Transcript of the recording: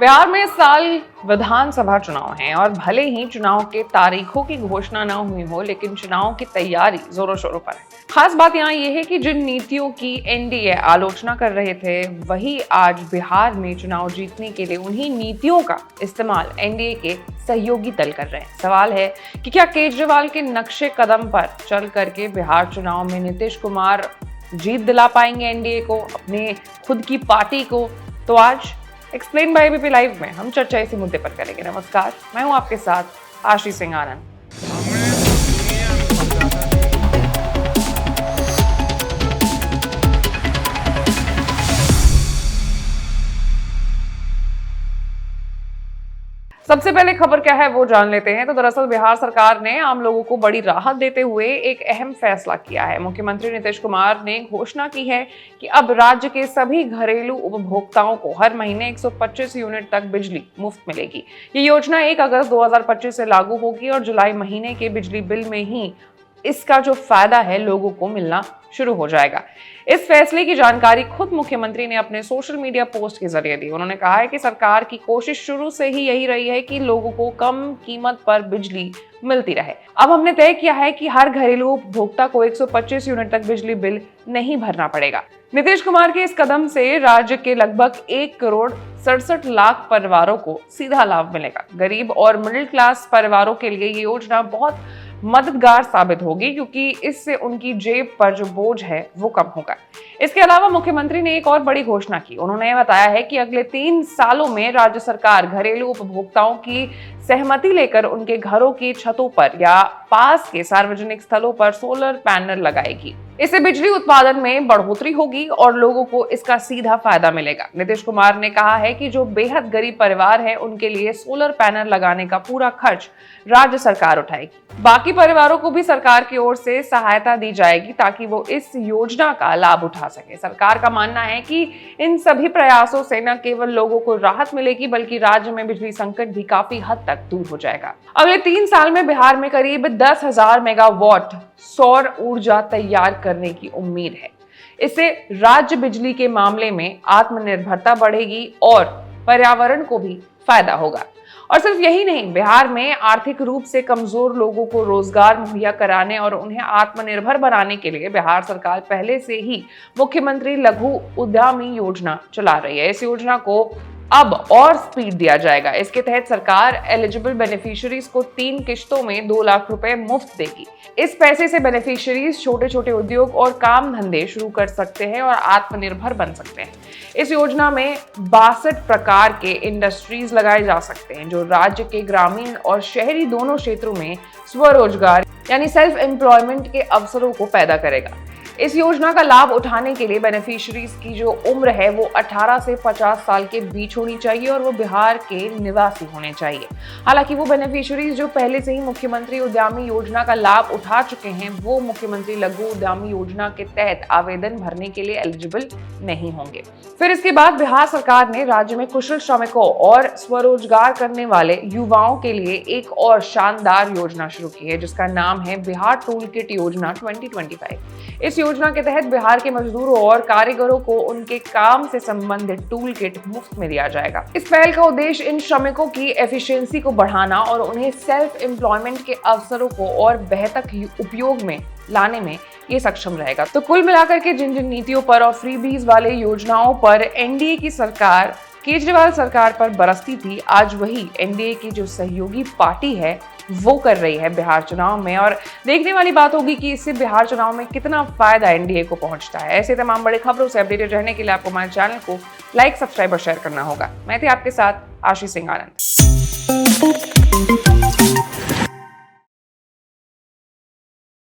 बिहार में इस साल विधानसभा चुनाव हैं और भले ही चुनाव के तारीखों की घोषणा न हुई हो, लेकिन चुनाव की तैयारी जोरों शोरों पर है। खास बात यहाँ ये है कि जिन नीतियों की एनडीए आलोचना कर रहे थे, वही आज बिहार में चुनाव जीतने के लिए उन्हीं नीतियों का इस्तेमाल एनडीए के सहयोगी दल कर रहे हैं। सवाल है कि क्या केजरीवाल के नक्शे कदम पर चल करके बिहार चुनाव में नीतीश कुमार जीत दिला पाएंगे एनडीए को, अपने खुद की पार्टी को? तो आज एक्सप्लेन बाय एबीपी लाइव में हम चर्चा इसी मुद्दे पर करेंगे। नमस्कार, मैं हूं आपके साथ आशीष सिंह आनंद। सबसे पहले खबर क्या है वो जान लेते हैं। तो दरअसल बिहार सरकार ने आम लोगों को बड़ी राहत देते हुए एक अहम फैसला किया है। मुख्यमंत्री नीतीश कुमार ने घोषणा की है कि अब राज्य के सभी घरेलू उपभोक्ताओं को हर महीने 125 यूनिट तक बिजली मुफ्त मिलेगी। ये योजना 1 अगस्त 2025 से लागू होगी और जुलाई महीने के बिजली बिल में ही इसका जो फायदा है लोगों को मिलना शुरू हो जाएगा। इस फैसले की जानकारी खुद मुख्यमंत्री ने अपने सोशल मीडिया पोस्ट के जरिए दी। उन्होंने कहा है कि सरकार की कोशिश शुरू से ही यही रही है कि लोगों को कम कीमत पर बिजली मिलती रहे। अब हमने तय किया है कि हर घरेलू उपभोक्ता को 125 यूनिट तक बिजली बिल नहीं भरना पड़ेगा। नीतीश कुमार के इस कदम से राज्य के लगभग 1,67,00,000 परिवारों को सीधा लाभ मिलेगा। गरीब और मिडिल क्लास परिवारों के लिए ये योजना बहुत मददगार साबित होगी, क्योंकि इससे उनकी जेब पर जो बोझ है वो कम होगा। इसके अलावा मुख्यमंत्री ने एक और बड़ी घोषणा की। उन्होंने बताया है कि अगले 3 सालों में राज्य सरकार घरेलू उपभोक्ताओं की सहमति लेकर उनके घरों की छतों पर या पास के सार्वजनिक स्थलों पर सोलर पैनल लगाएगी। इससे बिजली उत्पादन में बढ़ोतरी होगी और लोगों को इसका सीधा फायदा मिलेगा। नीतीश कुमार ने कहा है कि जो बेहद गरीब परिवार है उनके लिए सोलर पैनल लगाने का पूरा खर्च राज्य सरकार उठाएगी। बाकी परिवारों को भी सरकार की ओर से सहायता दी जाएगी ताकि वो इस योजना का लाभ उठा सके। सरकार का मानना है कि इन सभी प्रयासों से न केवल लोगों को राहत मिलेगी, बल्कि राज्य में बिजली संकट भी काफी हद तक दूर हो जाएगा। अगले 3 साल में बिहार में करीब 10,000 मेगावाट सौर ऊर्जा तैयार करने की उम्मीद है। इससे राज्य बिजली के मामले में आत्मनिर्भरता बढ़ेगी और पर्यावरण को भी फायदा होगा। और सिर्फ यही नहीं, बिहार में आर्थिक रूप से कमजोर लोगों को रोजगार मुहैया कराने और उन्हें आत्मनिर्भर बनाने के लिए बिहार सरकार पहले से ही मुख्यमंत्री लघु उद्यमी योजना चला रही है। इस योजना को अब और स्पीड दिया जाएगा। इसके तहत सरकार एलिजिबल बेनिफिशियरीज को 3 किश्तों में 2 लाख रुपए मुफ्त देगी। इस पैसे से बेनिफिशियरीज छोटे छोटे उद्योग और काम धंधे शुरू कर सकते हैं और आत्मनिर्भर बन सकते हैं। इस योजना में 62 प्रकार के इंडस्ट्रीज लगाए जा सकते हैं, जो राज्य के ग्रामीण और शहरी दोनों क्षेत्रों में स्वरोजगार यानी सेल्फ एम्प्लॉयमेंट के अवसरों को पैदा करेगा। इस योजना का लाभ उठाने के लिए बेनिफिशियरीज की जो उम्र है वो 18 से 50 साल के बीच होनी चाहिए और वो बिहार के निवासी होने चाहिए। हालांकि वो बेनिफिशियरीज जो पहले से ही मुख्यमंत्री उद्यमी योजना का लाभ उठा चुके हैं, वो मुख्यमंत्री लघु उद्यमी योजना के तहत आवेदन भरने के लिए एलिजिबल नहीं होंगे। फिर इसके बाद बिहार सरकार ने राज्य में कुशल श्रमिकों और स्वरोजगार करने वाले युवाओं के लिए एक और शानदार योजना शुरू की है, जिसका नाम है बिहार टूल किट योजना 2025। इस योजना के तहत बिहार के मजदूरों और कारीगरों को उनके काम से संबंधित टूल किट मुफ्त में दिया जाएगा। इस पहल का उद्देश्य इन श्रमिकों की एफिशिएंसी को बढ़ाना और उन्हें सेल्फ एम्प्लॉयमेंट के अवसरों को और बेहतर उपयोग में लाने में ये सक्षम रहेगा। तो कुल मिलाकर के जिन जिन नीतियों पर और फ्रीबीज वाले योजनाओं पर एनडीए की सरकार केजरीवाल सरकार पर बरसती थी, आज वही एनडीए की जो सहयोगी पार्टी है वो कर रही है बिहार चुनाव में। और देखने वाली बात होगी कि इससे बिहार चुनाव में कितना फायदा एनडीए को पहुंचता है। ऐसे तमाम बड़ी खबरों से अपडेटेड रहने के लिए आपको हमारे चैनल को लाइक, सब्सक्राइब और शेयर करना होगा। मैं थी आपके साथ आशीष सिंह आनंद।